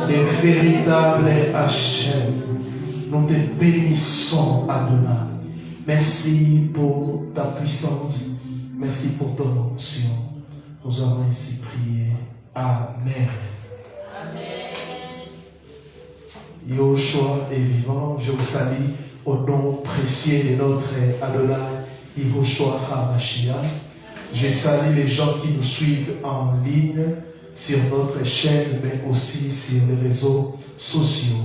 et véritable Hachem. Nous te bénissons, Adonai. Merci pour ta puissance. Merci pour ton onction. Nous avons ainsi prié. Amen. Yahushua est vivant. Je vous salue au nom précieux de notre Adonai, Yahushua HaMashiach. Je salue les gens qui nous suivent en ligne sur notre chaîne, mais aussi sur les réseaux sociaux.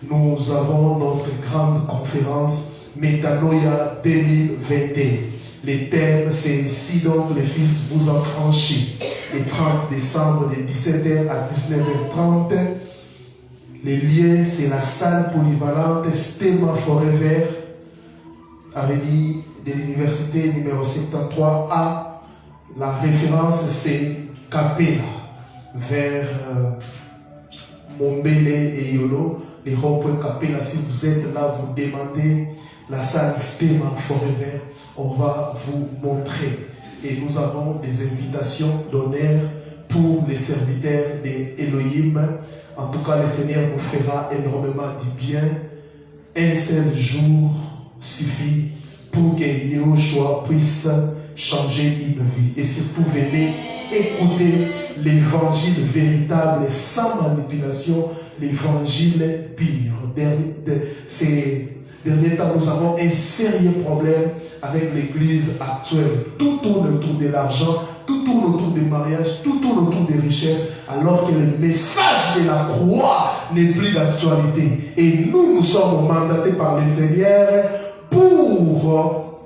Nous avons notre grande conférence Metanoia 2021. Les thèmes, c'est si donc le Fils vous en franchit. Le 30 décembre de 17h à 19h30. Les lieux, c'est la salle polyvalente Stema Forever, avenue de l'université numéro 73A. La référence, c'est Capella, vers Mombele et Yolo. Les ronds-points Capella, si vous êtes là, vous demandez la salle Stema Forever, on va vous montrer. Et nous avons des invitations d'honneur pour les serviteurs d'Elohim. En tout cas, le Seigneur nous fera énormément du bien. Un seul jour suffit pour que Yahushua puisse changer une vie. Et surtout, venez écouter l'évangile véritable, sans manipulation, l'évangile pur. Ces derniers temps, nous avons un sérieux problème avec l'église actuelle. Tout tourne autour de l'argent, tout tourne autour des mariages, tout tourne autour des richesses, alors que le message de la croix n'est plus d'actualité. Et nous sommes mandatés par le Seigneur pour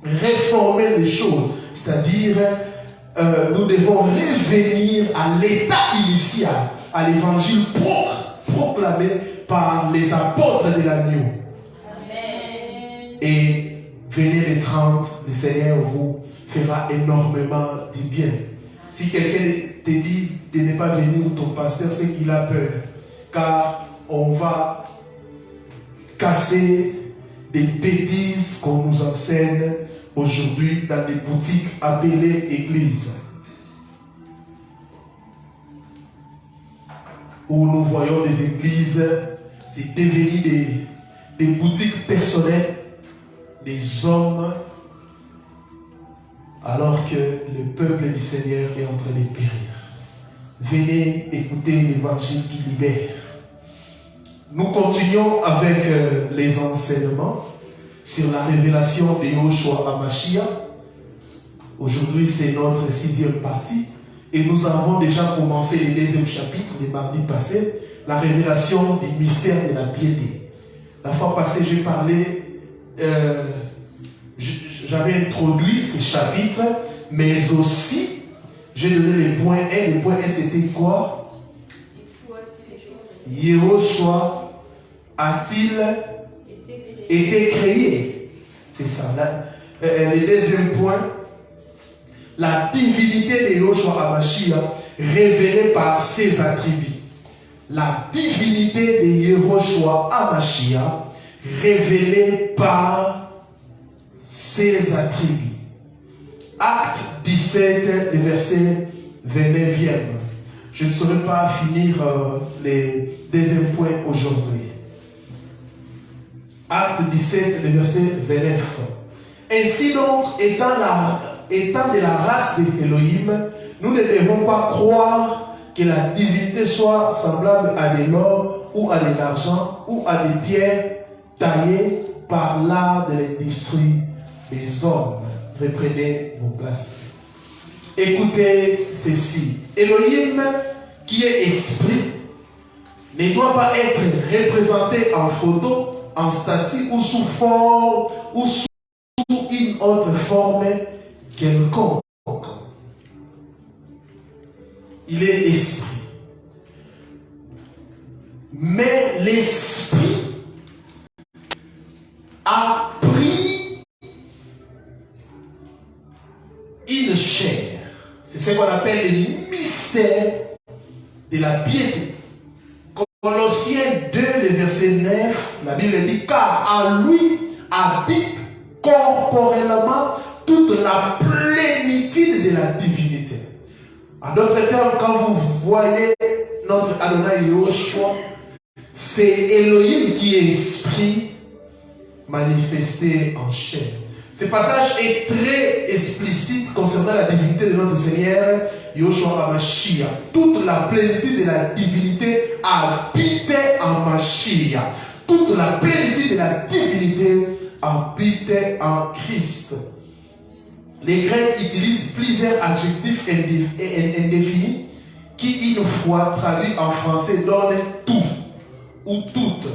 réformer les choses. C'est-à-dire, nous devons revenir à l'état initial, à l'évangile proclamé par les apôtres de l'agneau. Et venez les 30, le Seigneur vous fera énormément du bien. Si quelqu'un te dit de ne pas venir, ou ton pasteur, c'est qu'il a peur. Car on va casser des bêtises qu'on nous enseigne aujourd'hui dans des boutiques appelées églises. Où nous voyons des églises, c'est devenu des boutiques personnelles, des hommes, alors que le peuple du Seigneur est en train de périr. Venez écouter l'évangile qui libère. Nous continuons avec les enseignements sur la révélation de Yahushua HaMashiach. Aujourd'hui, c'est notre 6e partie. Et nous avons déjà commencé le 2e chapitre, le mardi passé, la révélation du mystère de la piété. La fois passée, j'ai parlé, j'avais introduit ce chapitre, mais aussi, j'ai donné les points 1. Le point 1, c'était quoi? Yahushua a-t-il été créé? C'est ça. Le 2e point, la divinité de Yahushua HaMashiach révélée par ses attributs. La divinité de Yahushua HaMashiach révélée par ses attributs. Acte 17, le verset 29e. Je ne saurais pas finir les 2e points aujourd'hui. Acte 17, le verset 29. Ainsi donc, étant de la race d'Elohim, nous ne devons pas croire que la divinité soit semblable à de l'or ou à de l'argent ou à des pierres taillées par l'art de l'industrie des hommes. Reprenez vos places. Écoutez ceci. Elohim, qui est esprit, ne doit pas être représenté en photo, en statue ou sous forme ou sous une autre forme quelconque. Il est esprit. Mais l'esprit a pris une chair. C'est ce qu'on appelle le mystère de la piété. Colossiens 2, le verset 9, la Bible dit, car en lui habite corporellement toute la plénitude de la divinité. En d'autres termes, quand vous voyez notre Adonai Yahushua, c'est Elohim qui est esprit manifesté en chair. Ce passage est très explicite concernant la divinité de notre Seigneur Yahushua HaMashiach. Toute la plénitude de la divinité habitait en Mashiach. Toute la plénitude de la divinité habitait en Christ. Les Grecs utilisent plusieurs adjectifs indéfinis qui, une fois traduits en français, donnent tout ou toute.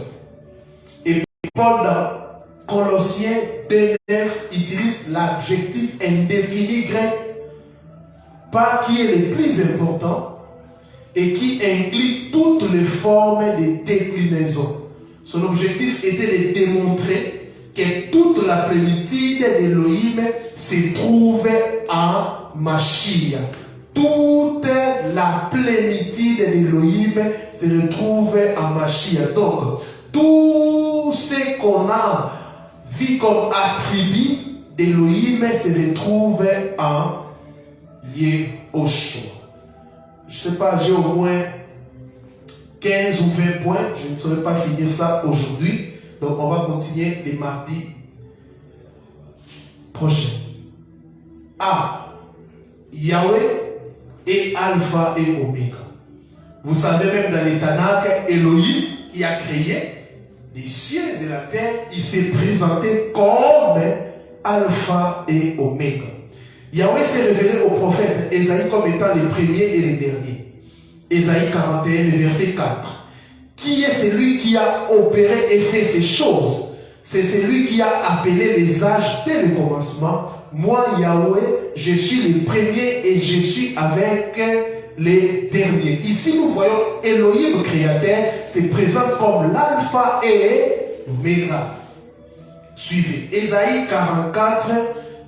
Et Paul dans Colossiens 2:9 utilise l'adjectif indéfini grec, pas qui est le plus important et qui inclut toutes les formes de déclinaison. Son objectif était de démontrer que toute la plénitude d'Elohim se trouve en Mashiach. Toute la plénitude d'Elohim se retrouve en Mashiach. Donc, tout ce qu'on a vu comme attribut d'Elohim se retrouve en Yahushua. Je ne sais pas, j'ai au moins 15 ou 20 points. Je ne saurais pas finir ça aujourd'hui. Donc, on va continuer les mardis prochains. Yahweh est Alpha et Oméga. Vous savez même dans les Tanakh, Elohim qui a créé les cieux et la terre, il s'est présenté comme Alpha et Oméga. Yahweh s'est révélé au prophète Ésaïe comme étant les premiers et les derniers. Ésaïe 41, le verset 4. Qui est celui qui a opéré et fait ces choses? C'est celui qui a appelé les âges dès le commencement. Moi, Yahweh, je suis le premier et je suis avec les derniers. Ici, nous voyons Elohim créateur se présente comme l'alpha et l'oméga. Suivez. Ésaïe 44,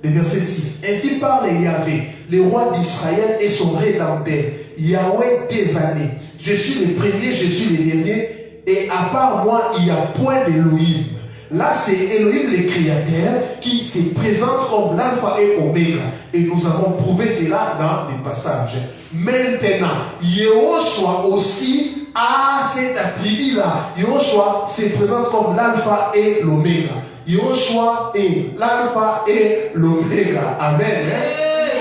le verset 6. Ainsi parle Yahvé, le roi d'Israël et son rédempteur. Yahweh des années. Je suis le premier, je suis le dernier. Et à part moi, il n'y a point d'Elohim. Là, c'est Elohim le créateur qui se présente comme l'alpha et oméga. Et nous avons prouvé cela dans les passages. Maintenant, Yahushua aussi a cet attribut-là. Yahushua se présente comme l'alpha et l'oméga. Yahushua est l'alpha et l'oméga. Amen.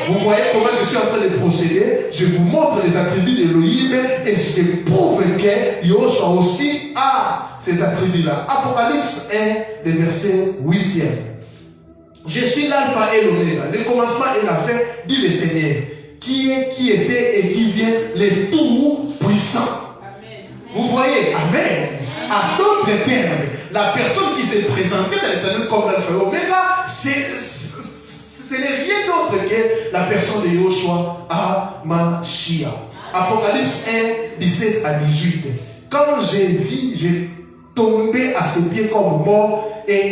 Vous voyez comment je suis en train de procéder. Je vous montre les attributs d'Elohim et je prouve que Yahushua aussi a ces attributs-là. Apocalypse 1, le verset 8e. Je suis l'alpha et l'oméga, le commencement et la fin, dit le Seigneur, qui est, qui était et qui vient, le tout-puissant. Vous voyez, amen. À d'autres termes, la personne qui s'est présentée dans l'éternel comme l'alpha et l'oméga, ce n'est rien d'autre que la personne de Yahushua HaMashiach. Apocalypse 1, 17 à 18. Quand j'ai vu, j'ai tombé à ses pieds comme mort et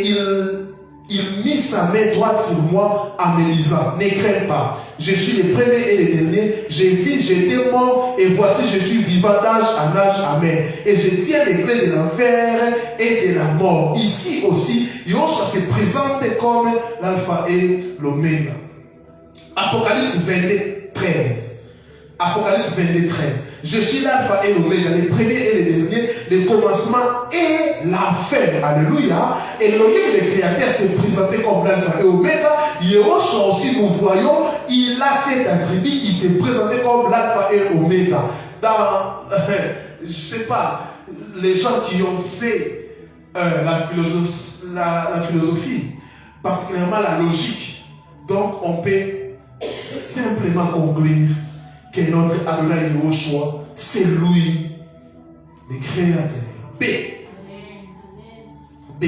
il mit sa main droite sur moi en me disant, ne crains pas, je suis le premier et le dernier, j'ai vu, j'étais mort et voici je suis vivant d'âge en âge, amen. Et je tiens les clés de l'enfer et de la mort. Ici aussi, Yahushua se présente comme l'alpha et l'oméga. Apocalypse 22, 13. Apocalypse 22, 13. Je suis l'alpha et l'oméga, le premier et le dernier, le commencement et la fin. Alléluia. Elohim, le créateur, s'est présenté comme l'alpha et l'oméga. Yahushua aussi, nous voyons, il a cet attribut, il s'est présenté comme l'alpha et l'oméga. Dans, je ne sais pas, les gens qui ont fait la philosophie, particulièrement la logique, donc on peut simplement conclure que notre Adonai Yahushua, c'est lui, le créateur. B. B.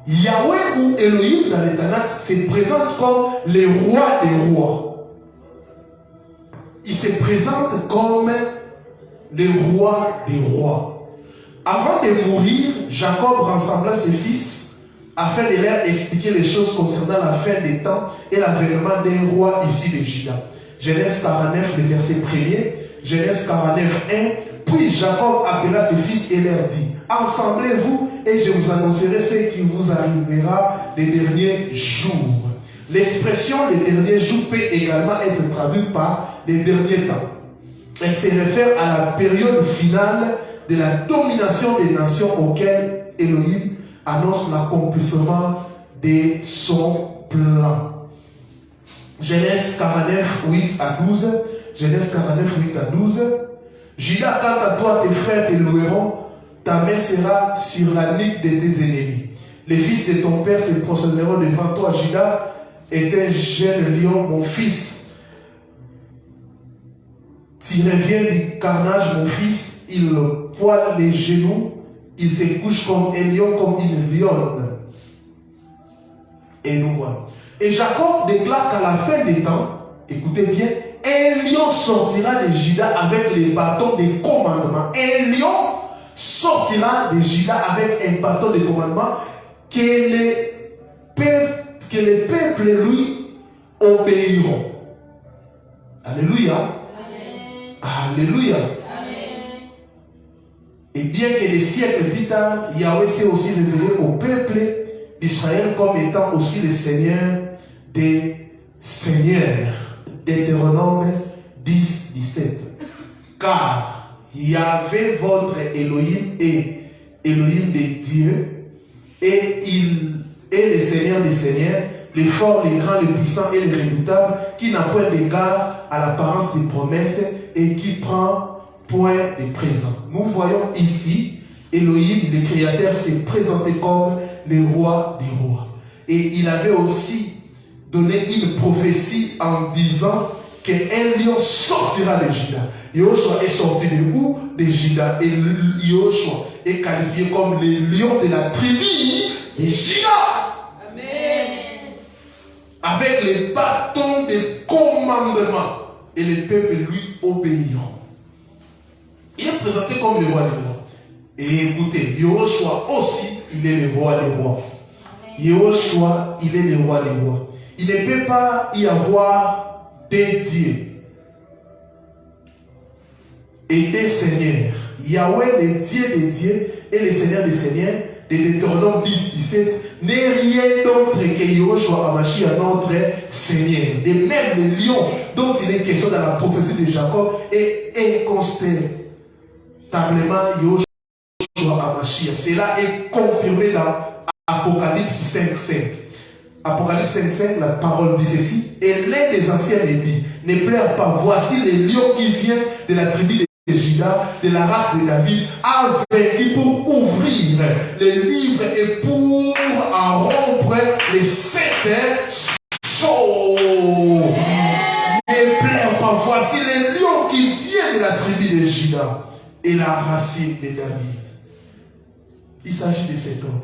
Yahweh ou Elohim dans les Tanakh se présente comme le roi des rois. Il se présente comme le roi des rois. Avant de mourir, Jacob rassembla ses fils afin de leur expliquer les choses concernant la fin des temps et l'avènement d'un roi ici de Juda. Genèse 49, le verset 1er, Genèse 49, 1. Puis Jacob appela ses fils et leur dit, assemblez-vous et je vous annoncerai ce qui vous arrivera les derniers jours. L'expression les derniers jours peut également être traduite par les derniers temps. elle se réfère à la période finale de la domination des nations auxquelles Elohim annonce l'accomplissement de son plan. Genèse 49, 8 à 12. Genèse 49, 8 à 12. Judas, quant à toi, tes frères te loueront, ta main sera sur la nuque de tes ennemis. Les fils de ton père se prosterneront devant toi. Judas est un jeune lion, mon fils. Tu reviens du carnage, mon fils, il poile les genoux, il se couche comme un lion, comme une lionne. Et nous voilà. Et Jacob déclare qu'à la fin des temps, écoutez bien, un lion sortira de Juda avec les bâtons de commandement. Un lion sortira de Juda avec un bâton de commandement que les peuples lui obéiront. Alléluia. Amen. Alléluia. Amen. Et bien que des siècles plus tard, Yahweh s'est aussi révélé au peuple d'Israël comme étant aussi le Seigneur des seigneurs. Deutéronome 10, 17. Car Yahweh votre Elohim est Elohim des dieux, et il est le Seigneur des seigneurs, le fort, le grand, le puissant et le redoutable, qui n'a point d'égard à l'apparence des promesses et qui prend point de présent. Nous voyons ici Elohim, le Créateur, s'est présenté comme le roi des rois. Et il avait aussi donné une prophétie en disant qu'un lion sortira de Juda. Yoshua est sorti de où? De Juda. Et Yoshua est qualifié comme le lion de la tribu de Juda. Amen. Avec les bâtons de commandement. Et les peuples lui obéiront. Il est présenté comme le roi des rois. Et écoutez, Yoshua aussi, il est le roi des rois. Yoshua, il est le roi des rois. Il ne peut pas y avoir des dieux et des seigneurs. Yahweh, le Dieu des dieux et le Seigneur des seigneurs, de Deutéronome 10, 17, n'est rien d'autre que Yoshua Hamashiach, notre Seigneur. De même, le lion dont il est question dans la prophétie de Jacob est incontestablement Yoshua Hamashiach. Cela est confirmé dans Apocalypse 5, 5. Apocalypse 5, 5, la parole dit ceci. Et l'un des anciens me dit, ne pleure pas, voici le lion qui vient de la tribu de Juda, de la race de David, a vaincu pour ouvrir les livres et pour en rompre les 7 sceaux. Ne pleure pas, voici le lion qui vient de la tribu de Juda et la racine de David. Il s'agit de cet homme.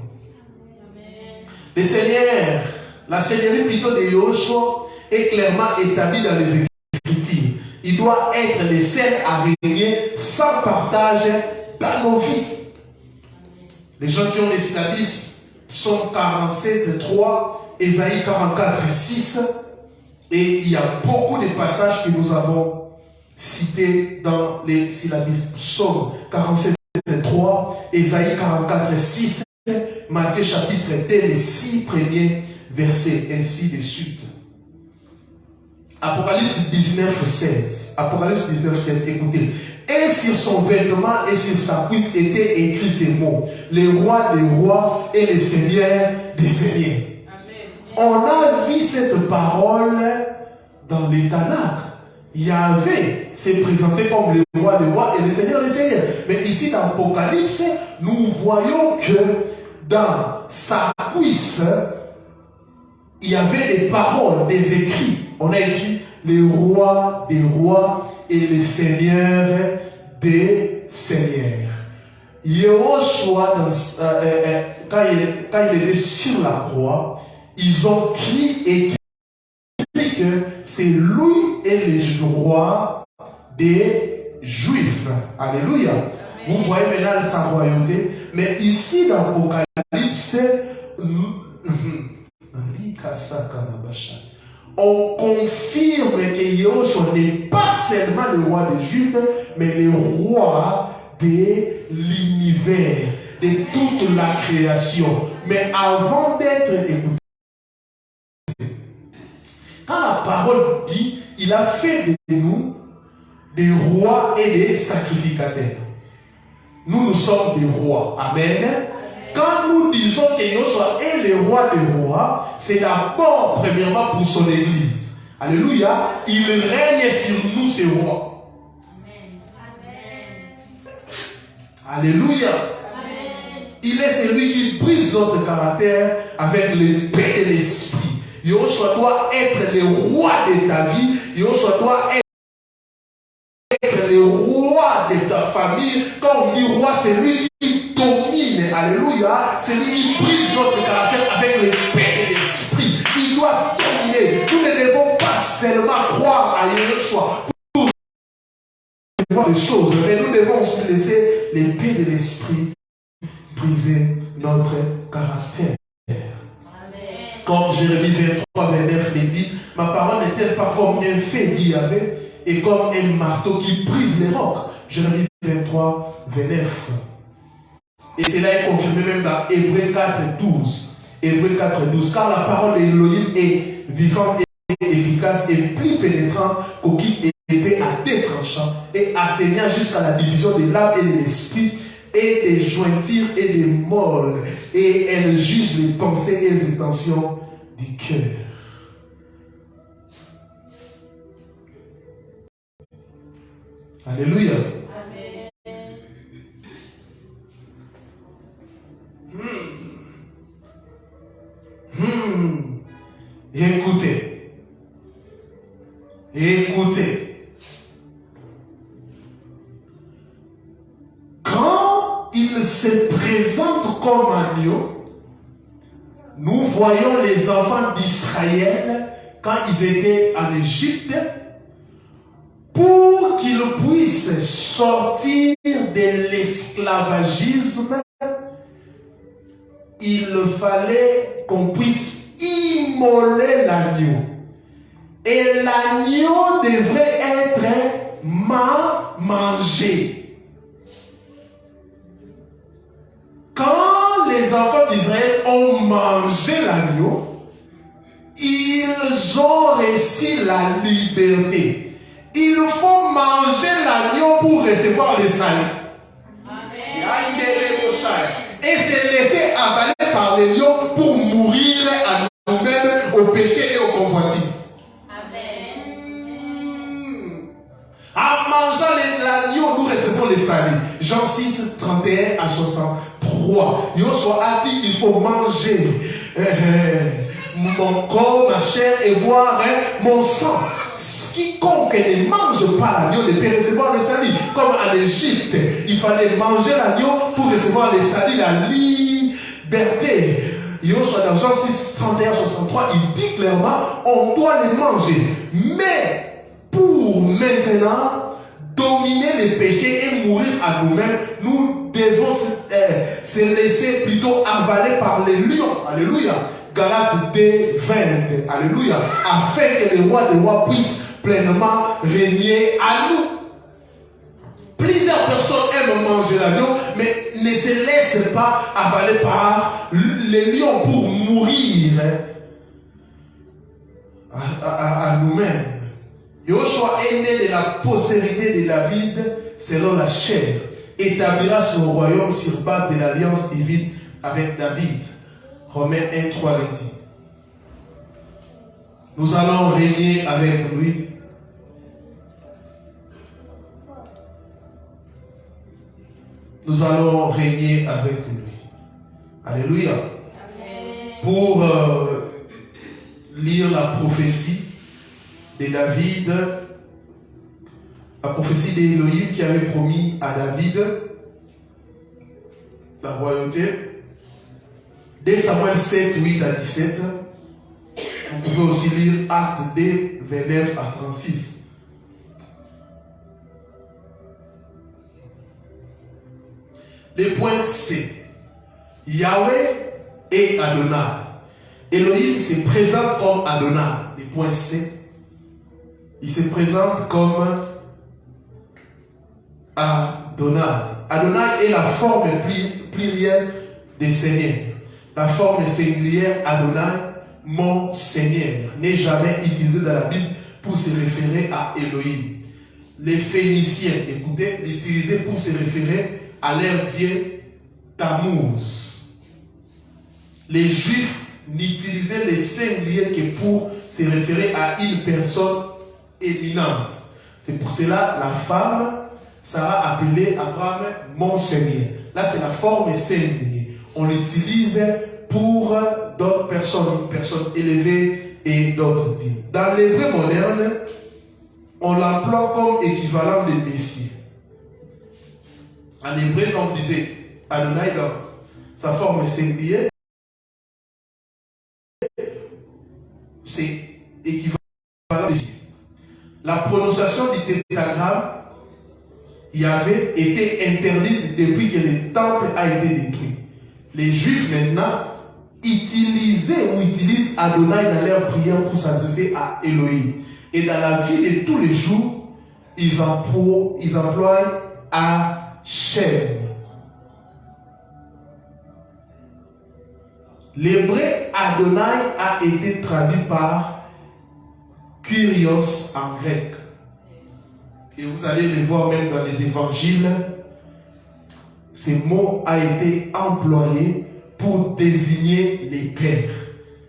Le Seigneur, la seigneurie plutôt de Yoshua est clairement établie dans les Écritures. Il doit être le seul à régner sans partage dans nos vies. Les gens qui ont les syllabes, Psaume 47, 3, Ésaïe 44, 6, et il y a beaucoup de passages que nous avons cités dans les syllabes. Psaume 47, 3, Ésaïe 44, 6, Matthieu chapitre 1, les 6 premiers versets, ainsi de suite. Apocalypse 19, 16. Apocalypse 19, 16, écoutez. Et sur son vêtement et sur sa cuisse étaient écrits ces mots: le roi des rois et le seigneur des seigneurs. Amen. On a vu cette parole dans les Tanakh. Yahvé s'est présenté comme le roi des rois et le seigneur des seigneurs. Mais ici dans l'Apocalypse, nous voyons que dans sa cuisse, il y avait des paroles, des écrits. On a écrit le roi des rois et le seigneur des seigneurs. Yoshua, quand il était sur la croix, ils ont écrit que c'est lui et le roi des Juifs. Alléluia. Vous voyez maintenant sa royauté. Mais ici dans l'Apocalypse, on confirme que Yoshua n'est pas seulement le roi des Juifs, mais le roi de l'univers, de toute la création. Mais avant d'être écouté, quand la parole dit, il a fait de nous des rois et des sacrificateurs. Nous sommes des rois. Amen. Quand nous disons que Yoshua est le roi des rois, c'est d'abord, premièrement, pour son église. Alléluia. Il règne sur nous, ces rois. Alléluia. Il est celui qui brise notre caractère avec l'épée de l'esprit. Yoshua doit être le roi de ta vie. Yoshua doit être le roi de ta famille. Quand on dit roi, c'est lui qui domine. Alléluia. C'est lui qui brise notre caractère avec l'épée de l'esprit. Il doit dominer. Nous ne devons pas seulement croire à Yoshua pour voir les choses, mais nous devons aussi laisser l'épée de l'esprit briser notre caractère. Comme Jérémie 23, 29 le dit, ma parole n'est-elle pas comme un fait dit avait et comme un marteau qui brise les rocs. Jérémie 23, 29. Et cela est confirmé même dans Hébreux 4, 12. Hébreux 4, 12. Car la parole de Elohim est vivante et efficace et plus pénétrante qu'aucune épée à deux tranchants et atteignant jusqu'à la division de l'âme et de l'esprit et des jointures et des molles, et elle juge les pensées et les intentions du cœur. Alléluia. Écoutez. Écoutez. Il se présente comme agneau. Nous voyons les enfants d'Israël quand ils étaient en Égypte, pour qu'ils puissent sortir de l'esclavagisme, il fallait qu'on puisse immoler l'agneau. Et l'agneau devrait être mangé. Quand les enfants d'Israël ont mangé l'agneau, ils ont reçu la liberté. Il faut manger l'agneau pour recevoir le salut. Et se laisser avaler par les lions pour mourir à nous-mêmes, au péché et aux convoitises. En mangeant l'agneau, nous recevons le salut. Jean 6, 31 à 63. Yoshua a dit, il faut manger mon corps, ma chair et boire mon sang. Quiconque ne mange pas l'agneau ne peut recevoir le salut. Comme en Égypte, il fallait manger l'agneau pour recevoir le salut, la liberté. Yoshua dans Jean 6, 31 à 63, il dit clairement, on doit les manger. Mais pour maintenant dominer les péchés et mourir à nous-mêmes, nous devons se laisser plutôt avaler par les lions. Alléluia. Galates 2, 20. Alléluia. Afin que le roi des rois puisse pleinement régner à nous. Plusieurs personnes aiment manger l'agneau, mais ne se laissent pas avaler par les lions pour mourir à nous-mêmes. Yoshua est né de la postérité de David selon la chair, établira son royaume sur base de l'alliance divine avec David. Romains 1, 3 le dit. Nous allons régner avec lui. Nous allons régner avec lui. Alléluia. Pour lire la prophétie de David, la prophétie d'Élohim qui avait promis à David la royauté. Dès Samuel 7, 8 à 17, vous pouvez aussi lire Actes 2, 29 à 36. Le point C. Yahweh et Adonai. Elohim se présente comme Adonai. Le point C. Il se présente comme Adonai. Adonai est la forme plurielle des Seigneurs. La forme singulière Adonai, mon Seigneur, n'est jamais utilisée dans la Bible pour se référer à Elohim. les Phéniciens, écoutez, l'utilisaient pour se référer à leur dieu Tammuz. Les Juifs n'utilisaient les singuliers que pour se référer à une personne éminente. C'est pour cela la femme sera appelée Abraham mon Seigneur. Là, c'est la forme singulière. On l'utilise pour d'autres personnes, personnes élevées et d'autres dignes. Dans l'hébreu moderne, on l'emploie comme équivalent de Messie. En hébreu, on disait Adonai dans sa forme singulière, c'est équivalent à Messie. La prononciation du tétragramme y avait été interdite depuis que le temple a été détruit. Les Juifs maintenant utilisaient ou utilisent Adonai dans leur prière pour s'adresser à Elohim. Et dans la vie de tous les jours, ils emploient Hachem. L'hébreu Adonai a été traduit par Kyrios en grec. Et vous allez le voir même dans les évangiles. Ce mot a été employé pour désigner les pères.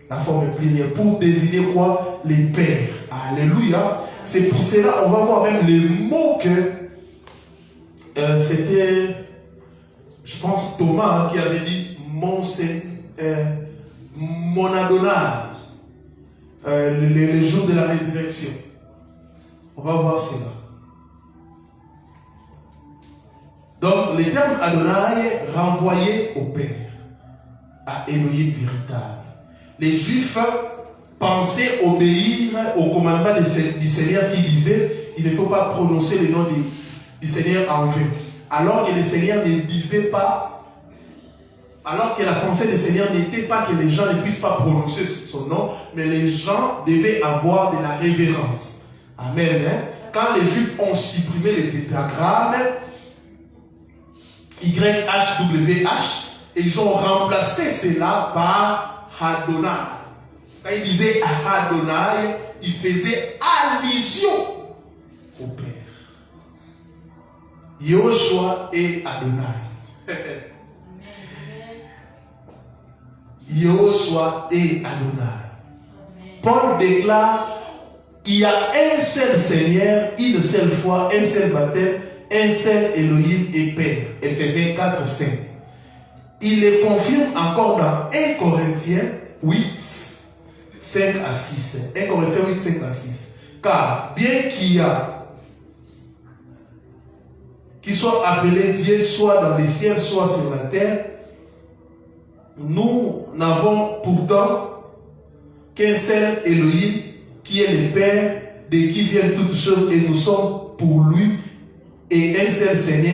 La forme plurielle. Pour désigner quoi? Les pères. Alléluia. C'est pour cela, on va voir même les mots que c'était, je pense, Thomas qui avait dit mon Adonai. Le jour de la résurrection. On va voir cela. Donc, le terme Adonai renvoyait au Père, à Elohim véritable. Les Juifs pensaient obéir au commandement du Seigneur qui disait il ne faut pas prononcer le nom du Seigneur en vain. Alors que le Seigneur ne disait pas, alors que la pensée du Seigneur n'était pas que les gens ne puissent pas prononcer son nom, mais les gens devaient avoir de la révérence. Amen. Quand les Juifs ont supprimé les tétragrammes, YHWH, et ils ont remplacé cela par Adonai. Quand ils disaient Adonai, ils faisaient allusion au Père. Yoshua et Adonai. Yoshua et Adonai. Paul déclare qu'il y a un seul Seigneur, une seule foi, un seul baptême, un seul Elohim et Père. Éphésiens 4, 5. Il le confirme encore dans 1 Corinthiens 8, 5 à 6. 1 Corinthiens 8, 5 à 6. Car bien qu'il soit appelé Dieu soit dans les cieux, soit sur la terre, nous n'avons pourtant qu'un seul Elohim qui est le Père, de qui viennent toutes choses, et nous sommes pour lui, et un seul Seigneur,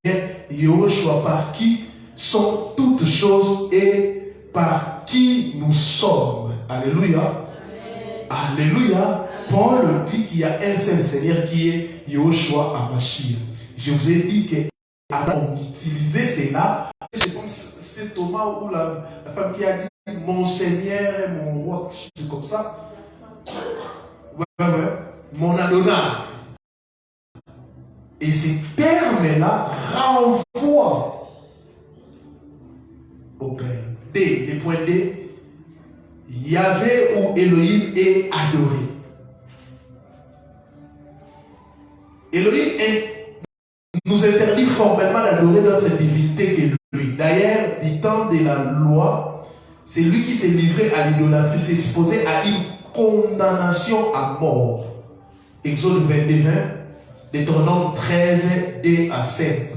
Yahushua, par qui sont toutes choses et par qui nous sommes. Alléluia. Amen. Alléluia. Paul dit qu'il y a un seul Seigneur qui est Yahushua Hamashiach. Je vous ai dit qu'on utilisait cela. Je pense que c'est Thomas ou la femme qui a dit mon Seigneur et mon roi, c'est comme ça. Ouais. Mon Adonai. Et ces termes-là renvoient au Père. D, le point D, Yahvé ou Elohim est adoré. Elohim nous interdit formellement d'adorer notre divinité que lui. D'ailleurs, du temps de la loi, c'est lui qui s'est livré à l'idolâtrie, s'est exposé à une condamnation à mort. Exode 22, 20, Deutéronome 13, 2 à 7.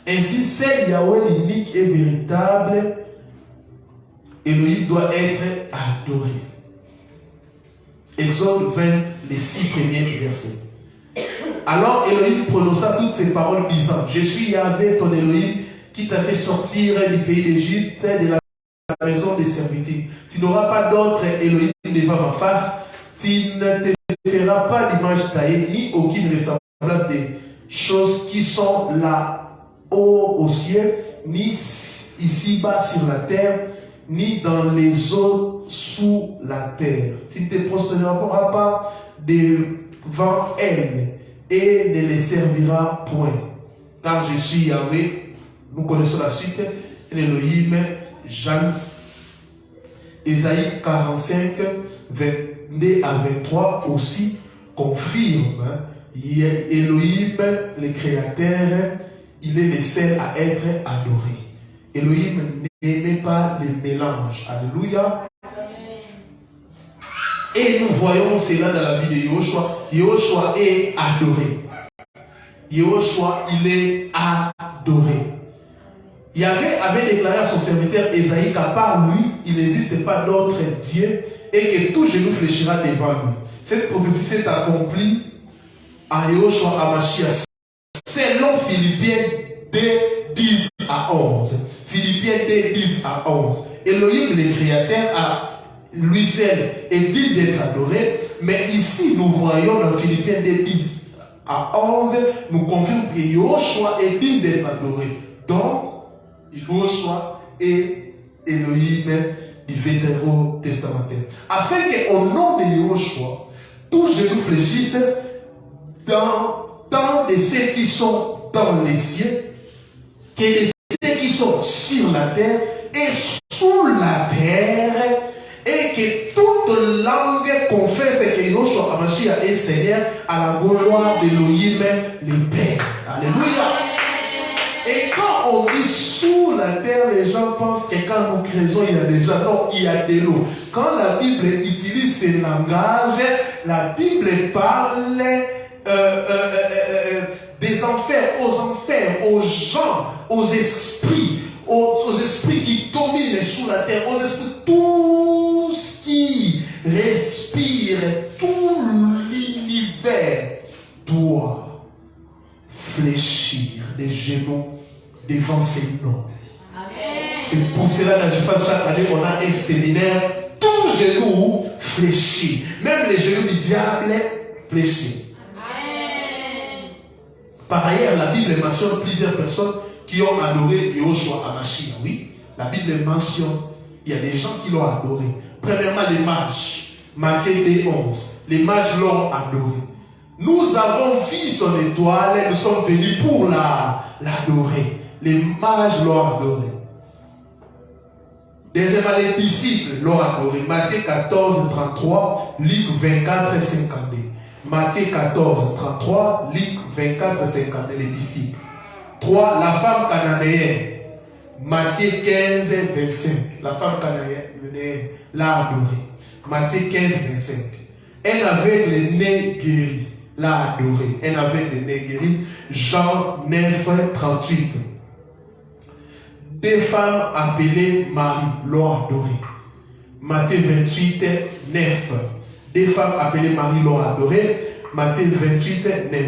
Ainsi, seul Yahweh l'unique et véritable, Elohim doit être adoré. Exode 20, les 6 premiers versets. Alors Elohim prononça toutes ces paroles disant, je suis Yahvé ton Elohim qui t'a fait sortir du pays d'Égypte, de la maison des servitudes. Tu n'auras pas d'autre Elohim devant ma face, tu ne te feras pas d'image taillée, ni aucune ressemblance des choses qui sont là-haut au ciel, ni ici-bas sur la terre, ni dans les eaux sous la terre. Tu ne te prosterneras pas devant elle, et ne les servira point. Car je suis Yahvé, nous connaissons la suite, Elohim, Jean, Ésaïe 45, 22 à 23 aussi confirme, Elohim, le Créateur, il est le seul à être adoré. Elohim n'aimait pas les mélanges. Alléluia. Et nous voyons cela dans la vie de Yoshua. Yoshua est adoré. Yoshua, il est adoré. Yahvé avait déclaré à son serviteur Ésaïe qu'à part lui, il n'existe pas d'autre Dieu et que tout genou fléchira devant lui. Cette prophétie s'est accomplie à Yoshua à Mashiach, selon Philippiens 2, 10 à 11. Philippiens 2, 10 à 11. Elohim, le Créateur, a lui seul est digne d'être adoré, mais ici nous voyons dans Philippiens 2, 10 à 11, nous confirme que Yoshua est digne d'être adoré. Donc, Yoshua est Elohim du Vétérotestamentaire. Afin qu'au nom de Yoshua, tous genou fléchissent tant de ceux qui sont dans les cieux, que de ceux qui sont sur la terre et sous la terre, et que toute langue confesse que Yoshua HaMashiach est Seigneur à la gloire d'Elohim le Père. Alléluia. Et quand on dit sous la terre, les gens pensent que quand nous creusons, il y a déjà l'eau, il y a de l'eau. Quand la Bible utilise ce langage, la Bible parle des enfers, aux gens, aux esprits qui dominent sous la terre, aux esprits, tout ce qui respire, tout l'univers doit fléchir des genoux devant ses noms. C'est pour cela que chaque année, on a un séminaire, tout genou fléchit. Même les genoux du diable fléchissent. Par ailleurs, la Bible mentionne plusieurs personnes qui ont adoré Yoshua HaMashiach. Oui, la Bible mentionne, il y a des gens qui l'ont adoré. Premièrement, les mages. Matthieu 2:11. Les mages l'ont adoré. Nous avons vu son étoile, nous sommes venus pour l'adorer. Les mages l'ont adoré. Deuxièmement, les disciples l'ont adoré. Matthieu 14, 33, Luc 24, 52. Matthieu 14, 33, Luc 24, 52, les disciples. 3. La femme cananéenne. Matthieu 15, 25. La femme cananéenne l'a adoré. Matthieu 15, 25. Un aveugle né guéri l'a adoré. Un aveugle né guéri. Jean 9, 38. Deux femmes appelées Marie l'ont adoré. Matthieu 28, 9. Des femmes appelées Marie l'ont adoré. Matthieu 28, 9.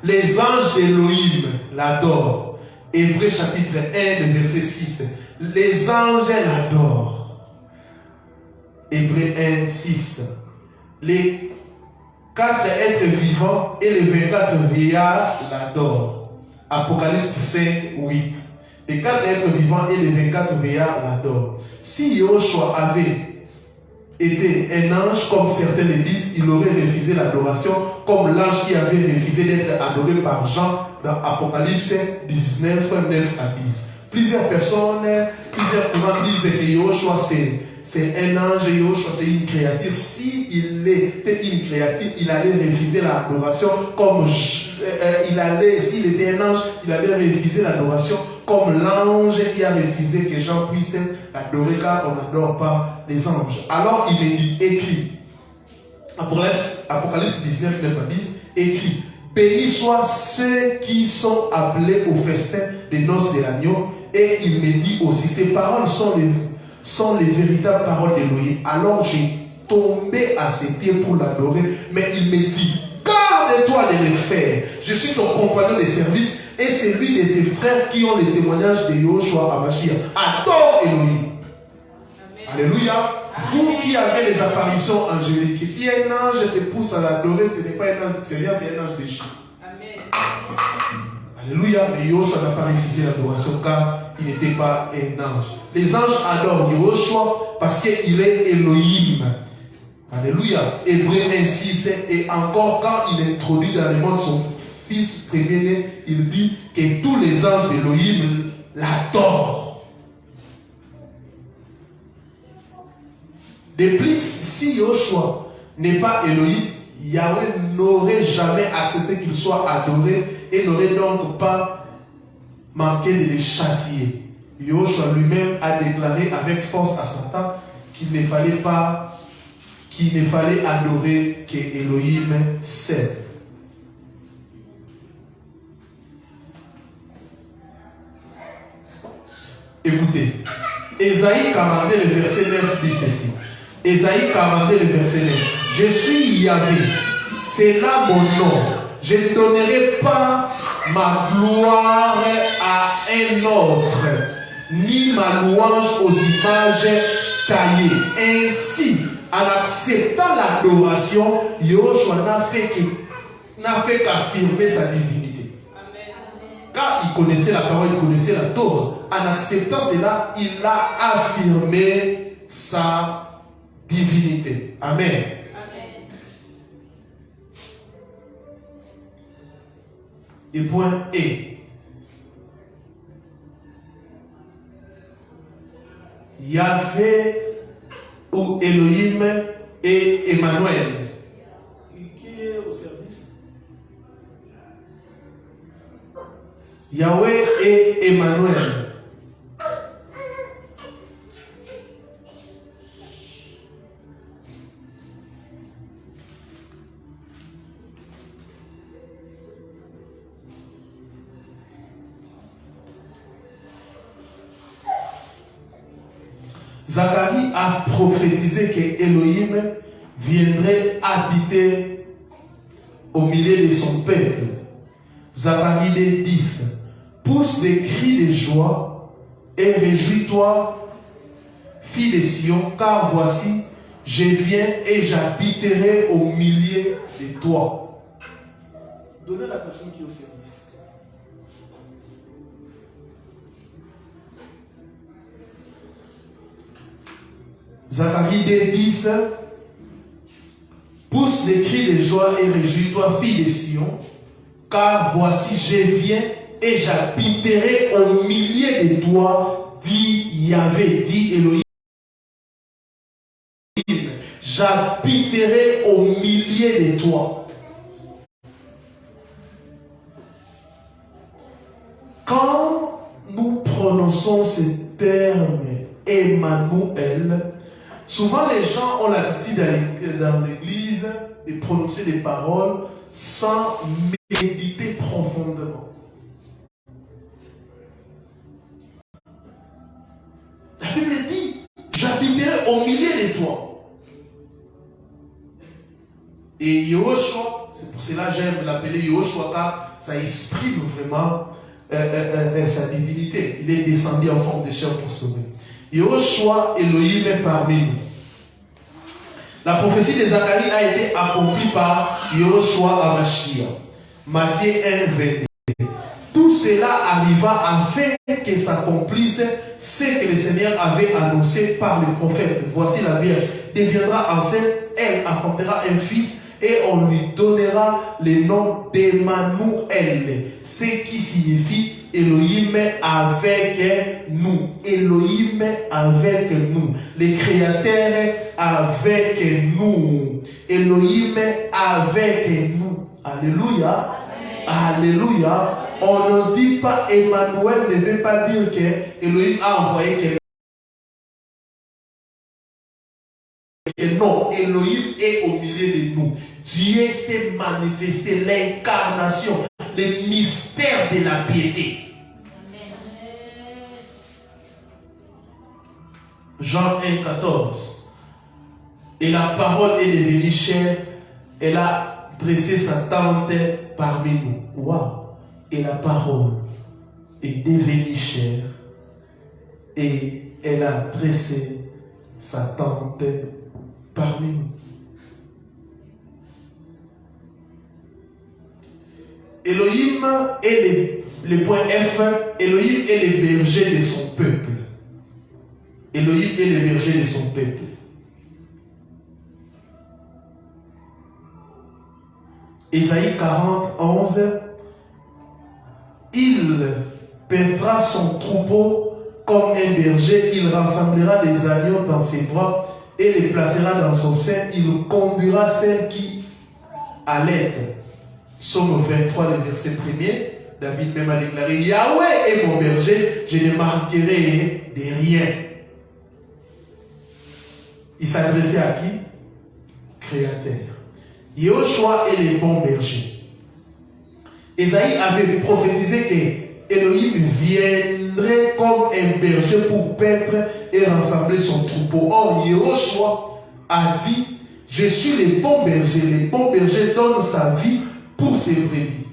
Les anges d'Elohim l'adorent. Hébreux chapitre 1, le verset 6. Les anges l'adorent. Hébreux 1, 6. Les 4 êtres vivants et les 24 vieillards l'adorent. Apocalypse 5, 8. Les 4 êtres vivants et les 24 vieillards l'adorent. Si Yoshua avait était un ange, comme certains le disent, il aurait refusé l'adoration, comme l'ange qui avait refusé d'être adoré par Jean dans Apocalypse 19, 9 à 10. Plusieurs personnes, plusieurs courants disent que Yoshua c'est un ange, Yoshua c'est une créature. S'il était une créature, il allait refuser l'adoration comme s'il était un ange, il allait refuser l'adoration comme l'ange qui a refusé que Jean puisse l'adorer, car on n'adore pas les anges. Alors il est dit, écrit, Apocalypse 19, 9 à 10, écrit, bénis soient ceux qui sont appelés au festin des noces de l'agneau. Et il me dit aussi, ces paroles sont les véritables paroles d'Elohim. Alors j'ai tombé à ses pieds pour l'adorer, mais il me dit, garde-toi de le faire. Je suis ton compagnon de service et c'est lui de tes frères qui ont les témoignages de Yoshua HaMashiach. Adore Elohim. Alléluia. Vous qui avez les apparitions angéliques, si un ange te pousse à l'adorer, ce n'est pas un ange sérieux, c'est un ange déchu. Alléluia. Mais Yoshua n'a pas refusé l'adoration car il n'était pas un ange. Les anges adorent Yoshua parce qu'il est Elohim. Alléluia. Hébreux 1, 6. Et encore quand il introduit dans le monde son fils premier-né, il dit que tous les anges d'Élohim l'adorent. De plus, si Yoshua n'est pas Elohim, Yahweh n'aurait jamais accepté qu'il soit adoré et n'aurait donc pas manqué de les châtier. Yoshua lui-même a déclaré avec force à Satan qu'il ne fallait adorer que Elohim seul. Écoutez, Ésaïe 42, le verset 9 dit ceci. Ésaïe 42, le verset 9. Je suis Yahvé, c'est là mon nom. Je ne donnerai pas ma gloire à un autre, ni ma louange aux images taillées. Ainsi, en acceptant l'adoration, Yoshua n'a fait qu'affirmer sa divinité. Car il connaissait la parole, il connaissait la Torah. En acceptant cela, il a affirmé sa divinité. Amen. Et point E. Yahvé ou Elohim et Emmanuel. Qui est au service? Yahweh et Emmanuel. Zacharie a prophétisé que Elohim viendrait habiter au milieu de son peuple. Zacharie 10. Pousse des cris de joie et réjouis-toi, fille de Sion, car voici, je viens et j'habiterai au milieu de toi. Donnez la personne qui est au service. Zacharie 10. Pousse des cris de joie et réjouis-toi, fille de Sion, car voici, je viens et j'habiterai au milieu de toi, dit Yahvé, dit Elohim. J'habiterai au milieu de toi. Quand nous prononçons ce terme Emmanuel, souvent les gens ont l'habitude dans l'église de prononcer des paroles sans méditer profondément. La Bible dit, j'habiterai au milieu de toi. Et Yehoshua, c'est pour cela que j'aime l'appeler Yehoshua, car ça exprime vraiment sa divinité. Il est descendu en forme de chair pour sauver. Yehoshua, Elohim est parmi nous. La prophétie de Zacharie a été accomplie par Yehoshua Hamashiach. Matthieu 1, 22. Tout cela arriva afin que s'accomplisse ce que le Seigneur avait annoncé par le prophète. Voici la Vierge deviendra enceinte, elle enfantera un fils et on lui donnera le nom d'Emmanuel, ce qui signifie Elohim avec nous. Elohim avec nous. Le Créateur avec nous. Elohim avec nous. Alléluia. Alléluia. On ne dit pas Emmanuel ne veut pas dire que Elohim a envoyé quelqu'un. Non, Elohim est au milieu de nous. Dieu s'est manifesté, l'incarnation, le mystère de la piété. Jean 1, 14. Et la parole est devenue chair, elle a dressé sa tente parmi nous. Waouh! Et la parole est devenue chair et elle a dressé sa tente parmi nous. Elohim est le point F. Elohim est le berger de son peuple. Elohim est le berger de son peuple. Ésaïe 40, 11. Il perdra son troupeau comme un berger, il rassemblera les agneaux dans ses bras et les placera dans son sein, il conduira celles qui allaitent. Psaume 23, le verset 1er, David même a déclaré, Yahweh est mon berger, je ne manquerai de rien. Il s'adressait à qui? Créateur. Yehoshua est le bon berger. Esaïe avait prophétisé que Elohim viendrait comme un berger pour paître et rassembler son troupeau. Or, Yehoshua a dit, je suis le bon berger. Le bon berger donne sa vie pour ses brebis.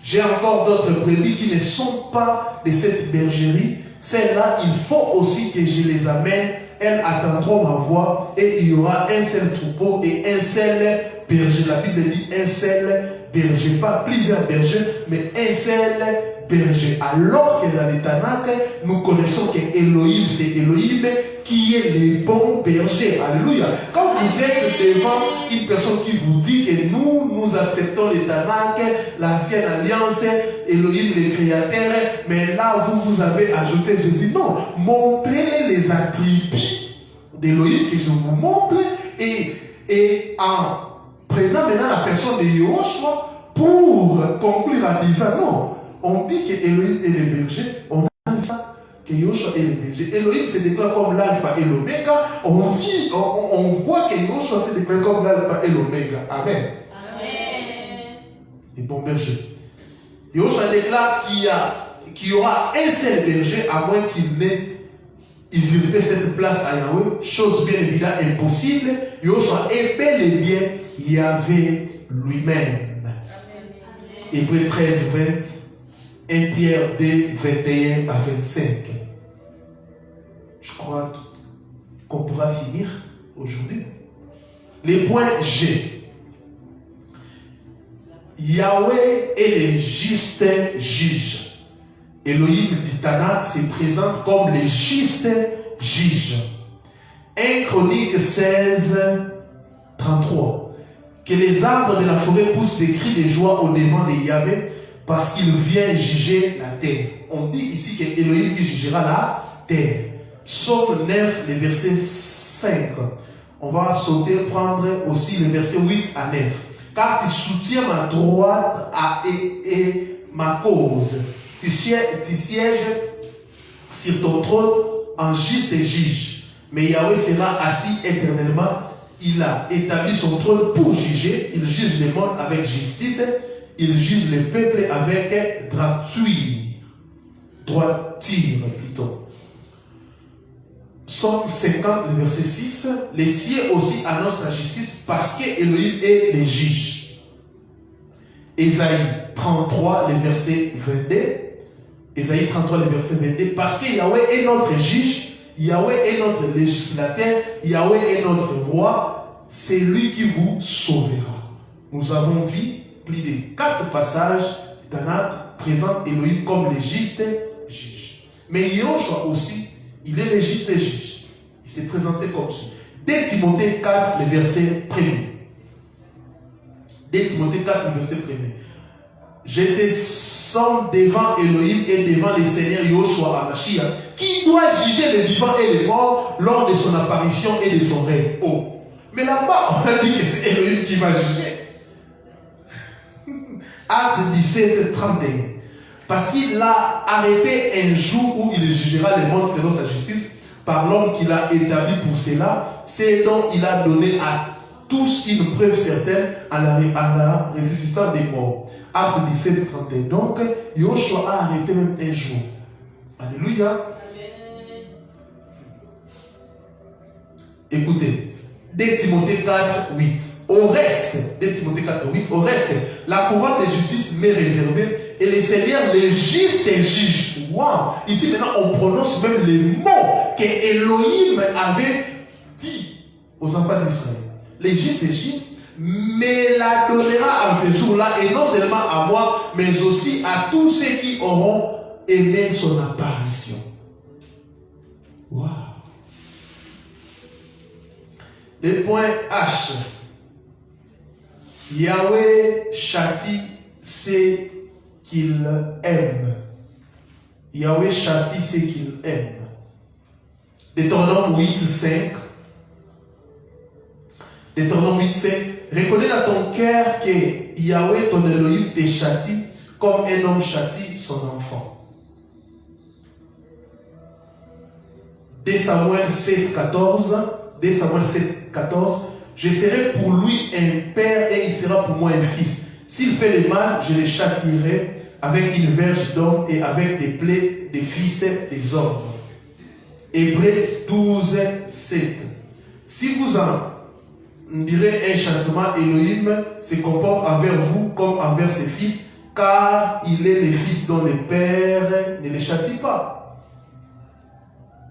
J'ai encore d'autres brebis qui ne sont pas de cette bergerie. Celles-là, il faut aussi que je les amène. Elles attendront ma voix et il y aura un seul troupeau et un seul berger. La Bible dit un seul berger, pas plusieurs bergers, mais un seul berger. Alors que dans les Tanakh, nous connaissons que Elohim, c'est Elohim qui est le bon berger. Alléluia. Quand vous êtes devant une personne qui vous dit que nous acceptons les Tanakh, l'ancienne alliance, Elohim le créateur, mais là vous avez ajouté Jésus. Non, montrez les attributs d'Elohim que je vous montre et en prenant maintenant la personne de Yehoshua pour conclure en disant non. On dit que Elohim est le berger, on dit ça, que Yehoshua est le berger. Elohim se déclare comme l'alpha et l'oméga. On voit que Yehoshua se déclare comme l'alpha et l'oméga. Amen. Amen. Les bons bergers. Yehoshua déclare qu'il y aura un seul berger, à moins qu'il n'ait usurpé cette place à Yahweh, chose bien évidemment impossible. Yehoshua est bel et bien Yahvé lui-même. Hébreux 13, 20. 1 Pierre 2, 21 à 25. Je crois qu'on pourra finir aujourd'hui. Les points G. Yahweh est le juste juge. Elohim du Tanakh se présente comme le juste juge. 1 Chronique 16, 33. Que les arbres de la forêt poussent des cris de joie au devant de Yahweh, parce qu'il vient juger la terre. On dit ici que Elohim jugera la terre. Psaume 9, le verset 5. On va sauter, prendre aussi le verset 8 à 9. Car tu soutiens ma droite et ma cause. Tu sièges sur ton trône en juste juge. Mais Yahweh sera assis éternellement. Il a établi son trône pour juger. Il juge le monde avec justice. Il juge le peuple avec droiture plutôt. Psaume 50, le verset 6. Les cieux aussi annoncent la justice parce que Elohim est le juge. Ésaïe 33, le verset 22. Ésaïe 33, le verset 22. Parce que Yahweh est notre juge, Yahweh est notre législateur, Yahweh est notre roi, c'est lui qui vous sauvera. Nous avons vu plus de 4 passages du Tanakh présentent Elohim comme le juste juge. Mais Yehoshua aussi, il est le juste juge. Il s'est présenté comme ça. 2 Timothée 4, le verset 1er. 2 Timothée 4, le verset 1er. Je descends devant Elohim et devant le Seigneur Yehoshua HaMashiach, qui doit juger les vivants et les morts lors de son apparition et de son règne. Oh. Mais là-bas, on a dit que c'est Elohim qui va juger. Acte 17, 31. Parce qu'il a arrêté un jour où il jugera le monde selon sa justice par l'homme qu'il a établi pour cela, c'est dont il a donné à tous une preuve certaine à la résistance des morts. Acte 17, 31. Donc, Yehoshua a arrêté même un jour. Alléluia. Amen. Écoutez, 2 Timothée 4, 8. Au reste, 2 Timothée 4, 8, au reste, la couronne de justice m'est réservée et le Seigneur, le juste juge. Wow! Ici maintenant, on prononce même les mots que Elohim avait dit aux enfants d'Israël. Le juste juge me la donnera en ce jour-là, et non seulement à moi, mais aussi à tous ceux qui auront aimé son apparition. Wow! Le point H. Yahweh châtie ceux qu'il aime. Yahweh châtie ceux qu'il aime. Deutéronome 8:5. Deutéronome 8:5. Reconnais dans ton cœur que Yahweh, ton Elohim, te châtie comme un homme châtie son enfant. 2 Samuel 7:14. 2 Samuel 7:14. Je serai pour lui un père et il sera pour moi un fils. S'il fait le mal, je le châtierai avec une verge d'homme et avec des plaies des fils des hommes. Hébreux 12:7. Si vous en direz un châtiment, Elohim se comporte envers vous comme envers ses fils, car il est le fils dont le père ne le châtie pas.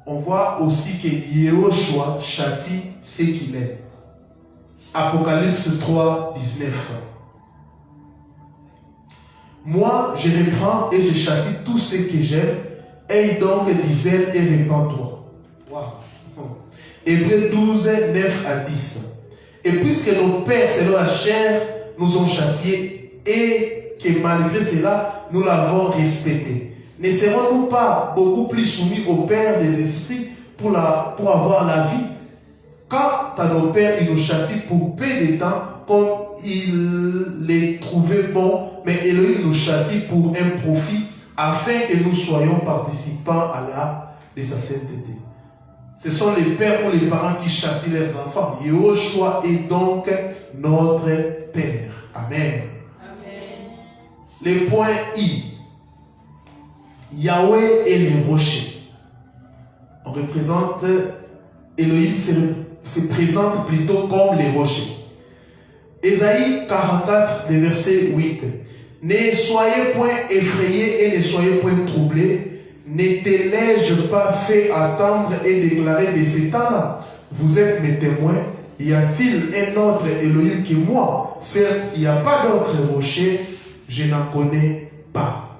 On voit aussi que Yehoshua châtie ce qu'il est. Apocalypse 3:19. Moi, je reprends et je châtie tous ceux que j'aime. Aie donc des ailes et répands-toi. Wow. Hébreux 12:9-10. Et puisque nos pères, selon la chair, nous ont châtiés et que malgré cela, nous l'avons respecté, ne serons-nous pas beaucoup plus soumis au Père des esprits pour avoir la vie? Quant à nos pères, ils nous châtient pour peu de temps, comme ils les trouvaient bons, mais Elohim nous châtie pour un profit, afin que nous soyons participants de sa sainteté. Ce sont les pères ou les parents qui châtient leurs enfants. Yehoshua est donc notre Père. Amen. Amen. Le point I. Yahweh est le rocher. On représente, Elohim se présente plutôt comme les rochers. Ésaïe 44, le verset 8. Ne soyez point effrayés et ne soyez point troublés. Ne te l'ai-je pas fait attendre et déclarer de ces temps-là? Vous êtes mes témoins. Y a-t-il un autre Elohim que moi? Certes, il n'y a pas d'autre rocher. Je n'en connais pas.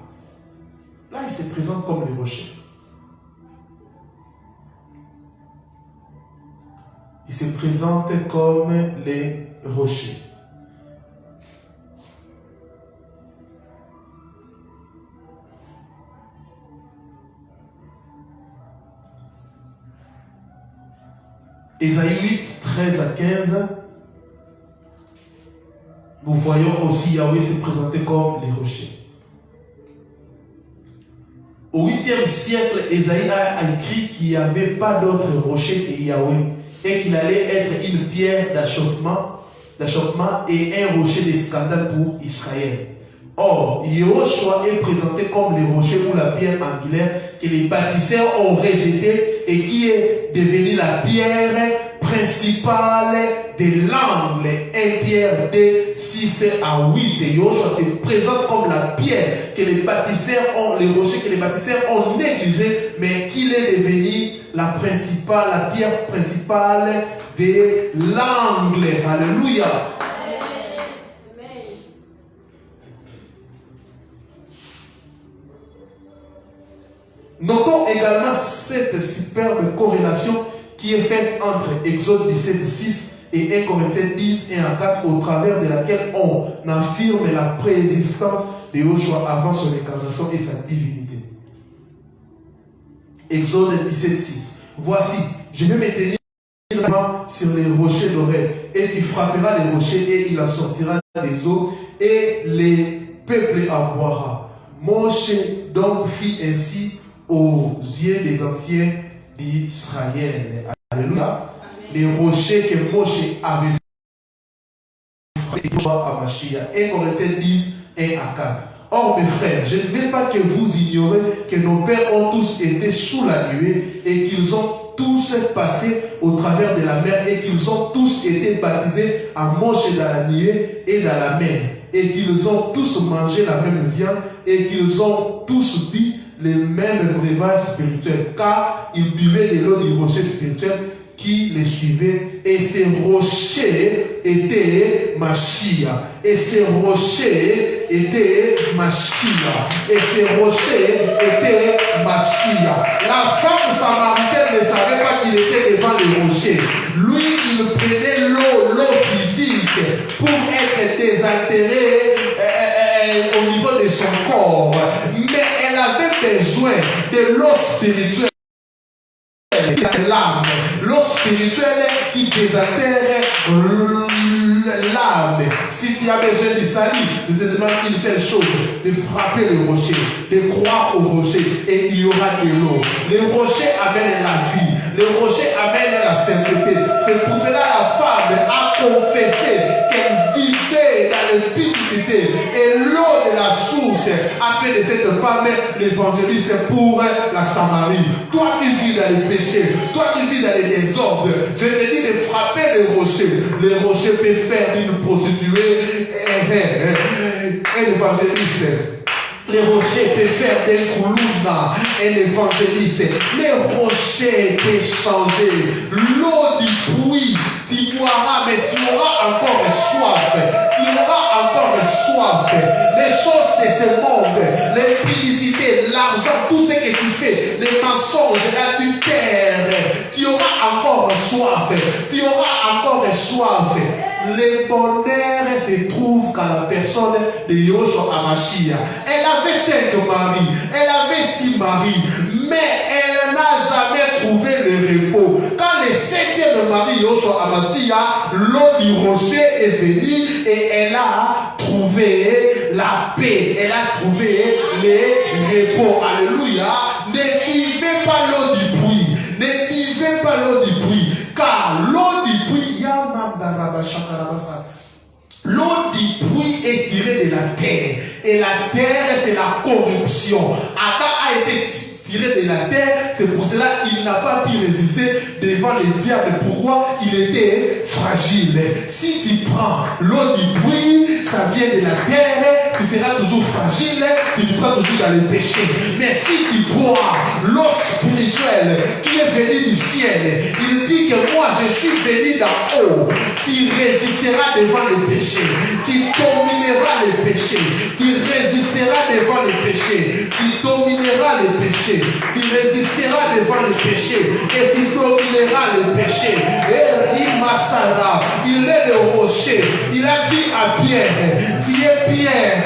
Là, il se présente comme les rochers. Il se présente comme les rochers. Ésaïe 8, 13-15. Nous voyons aussi Yahweh se présenter comme les rochers. Au 8e siècle, Ésaïe a écrit qu'il n'y avait pas d'autre rocher que Yahweh et qu'il allait être une pierre d'achoppement et un rocher de scandale pour Israël. Or, Yehoshua est présenté comme le rocher ou la pierre angulaire que les bâtisseurs ont rejeté et qui est devenue la pierre principale de l'angle. 1 Pierre 2, 6 à 8. Yehoshua se présente comme la pierre que les bâtisseurs ont, les rochers que les bâtisseurs ont négligé, mais qu'il est devenu la pierre principale de l'angle. Alléluia. Notons également cette superbe corrélation qui est faite entre Exode 17:6 et 1 Corinthiens 10, 1-4, au travers de laquelle on affirme la préexistence de Yehoshua avant son incarnation et sa divinité. Exode 17:6. Voici, je vais me tenir sur les rochers d'Oreb, et tu frapperas les rochers, et il en sortira des eaux, et les peuples en boira. Moshe donc fit ainsi aux yeux des anciens d'Israël. Alléluia. Les rochers que Moshe avait frappés à Mashiach. 1 Corinthiens 10, 1-4. Or, mes frères, je ne veux pas que vous ignorez que nos pères ont tous été sous la nuée et qu'ils ont tous passé au travers de la mer et qu'ils ont tous été baptisés à Moshe dans la nuée et dans la mer et qu'ils ont tous mangé la même viande et qu'ils ont tous bu les mêmes breuvages spirituels, car ils buvaient de l'eau du rocher spirituel qui les suivait, et ces rochers étaient Mashiach, et ces rochers étaient Mashiach, et ces rochers étaient Mashiach. La femme samaritaine ne savait pas qu'il était devant les rochers. Lui, il prenait l'eau physique pour être désaltéré au niveau niveau de son corps. Mais elle avait besoin de l'eau spirituelle. L'âme, l'eau spirituelle qui désaltère l'âme. Si tu as besoin de salut, je te demande une seule chose, de frapper le rocher, de croire au rocher, et il y aura de l'eau. Le rocher amène la vie, le rocher amène la sainteté. C'est pour cela la femme a confessé qu'elle vivait dans l'impudicité, et l'eau de la source a fait de cette femme l'évangéliste pour la Samarie. Toi qui vis dans les péchés, toi qui vis dans les désordres, je te dis de frapper le rocher. Le rocher peut faire une prostituée un évangéliste. Les rochers peuvent faire des koulouna et l'évangéliste. Les rochers peuvent changer. L'eau du puits, tu boiras, mais tu auras encore soif. Tu auras encore soif. Les choses de ce monde, l'impudicité, l'argent, tout ce que tu fais, les mensonges, l'adultère, tu auras encore soif. Tu auras encore soif. Le bonheur se trouve quand la personne de Yoshua Amashia. Elle avait 5 maris, elle avait 6 maris, mais elle n'a jamais trouvé le repos. Quand le 7e mari Yoshua Amashia, l'eau du rocher est venue et elle a trouvé la paix, elle a trouvé le repos. Alléluia. Ne buvez pas l'eau du puits, ne buvez pas l'eau du puits, car l'eau du puits, l'eau du puits est tirée de la terre. Et la terre, c'est la corruption. Adam a été tiré de la terre. C'est pour cela qu'il n'a pas pu résister devant le diable. Pourquoi? Il était fragile. Si tu prends l'eau du puits, ça vient de la terre, tu seras toujours fragile, tu vivras toujours dans le péché. Mais si tu bois l'eau spirituelle qui est venue du ciel, il dit que moi je suis venu d'en haut, tu résisteras devant le péché, tu domineras le péché, tu résisteras devant le péché, tu domineras le péché, tu résisteras devant le péché et tu domineras le péché. Et Rimasara, il est le rocher, il a dit à Pierre, tu es Pierre,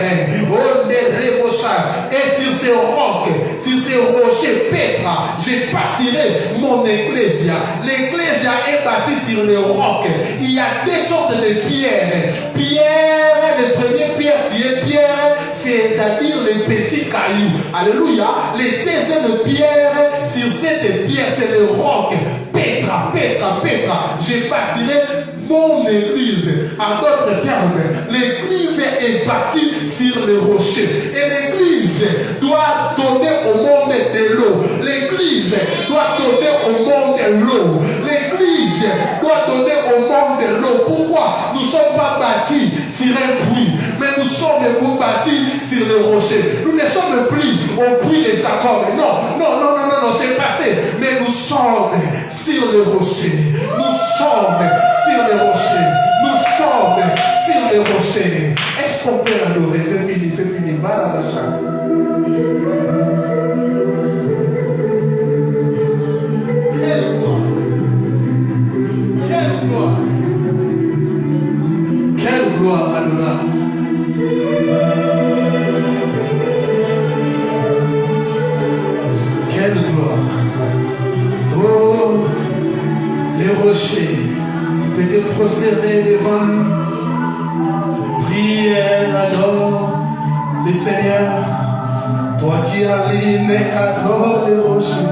et sur ces rocs, sur ces rochers, Petra, j'ai bâtirai mon ecclésia. L'ecclésia est bâtie sur les rocs. Il y a 2 sortes de pierres. Pierre, le premier pierre, tu es pierre, c'est-à-dire les petits cailloux. Alléluia. Les 2e pierres, sur cette pierre, c'est le roc. Petra, Petra, Petra, j'ai bâtirai mon église. En d'autres termes, l'église est bâtie sur les rochers. Et l'église doit donner au monde de l'eau. L'église doit donner au monde l'eau. L'église doit donner au monde de l'eau. Pourquoi? Nous ne sommes pas bâtis sur un puits, mais nous sommes bâtis sur les rochers. Nous ne sommes plus au puits de Jacob. Non, non, non, non, non, non, c'est passé. Mais nous sommes sur les rochers. Nous sommes sur les rochers. Nous sommes sur les rochers. Est-ce qu'on peut l'adorer? C'est fini, c'est fini. Barabachan. Quelle gloire! Quelle gloire! Quelle gloire, Adonai! Quelle gloire! Oh, les rochers, tu peux te prosterner devant lui. Prière, adore le Seigneur. Toi qui habites, adore les rochers.